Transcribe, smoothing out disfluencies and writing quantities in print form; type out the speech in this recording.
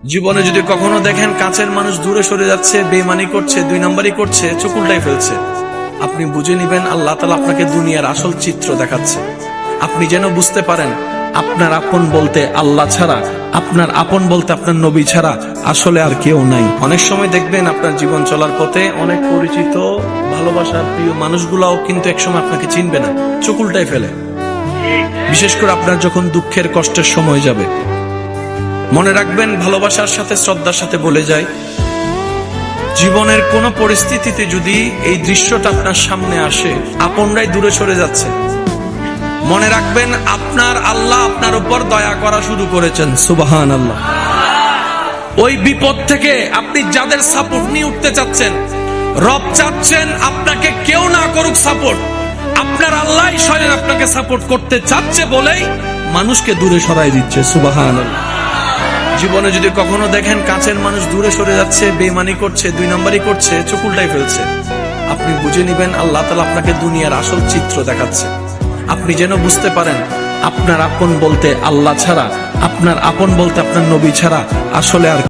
জীবনে যদি কখনো দেখেন কাছের মানুষ দূরে সরে যাচ্ছে, বেঈমানি করছে, দুই নাম্বারই করছে, চোখ উল্টাই ফেলছে, আপনি বুঝে নিবেন আল্লাহ তাআলা আপনাকে দুনিয়ার আসল চিত্র দেখাচ্ছে। আপনি যেন বুঝতে পারেন আপনার আপন বলতে আল্লাহ ছাড়া, আপনার আপন বলতে আপনার নবী ছাড়া আসলে আর কেউ নাই। অনেক সময় দেখবেন আপনার জীবন চলার পথে অনেক পরিচিত ভালোবাসার প্রিয় মানুষগুলাও কিন্তু একসময় আপনাকে চিনবে না, চোখ উল্টাই ফেলে। বিশেষ করে আপনার যখন দুঃখের কষ্টের সময় যাবে, মনে রাখবেন ভালোবাসার সাথে শ্রদ্ধার সাথে বলে যায়, জীবনের কোন পরিস্থিতিতে যদি এই দৃশ্যটা আপনার সামনে আসে, আপনরাই দূরে সরে যাচ্ছে, মনে রাখবেন আপনার আল্লাহ আপনার উপর দয়া করা শুরু করেছেন। সুবহানাল্লাহ। ওই বিপদ থেকে আপনি যাদের সাপোর্ট নিয়ে উঠতে চাচ্ছেন, রব চাচ্ছেন আপনাকে কেউ না করুক সাপোর্ট, আপনার আল্লাহ স্বয়ং আপনাকে সাপোর্ট করতে চাচ্ছে বলেই মানুষকে দূরে সরাই দিচ্ছে। সুবহানাল্লাহ। জীবনে যদি কখনো দেখেন কাছের মানুষ দূরে সরে যাচ্ছে, বেঈমানি করছে, দুই নাম্বারই করছে, চোখ উল্টাই ফেলছে, আপনি বুঝে নিবেন আল্লাহ তাআলা আপনাকে দুনিয়ার আসল চিত্র দেখাচ্ছে। আপনি যেন বুঝতে পারেন আপনার আপন বলতে আল্লাহ ছাড়া, আপনার আপন বলতে আপনার নবী ছাড়া আসলে আর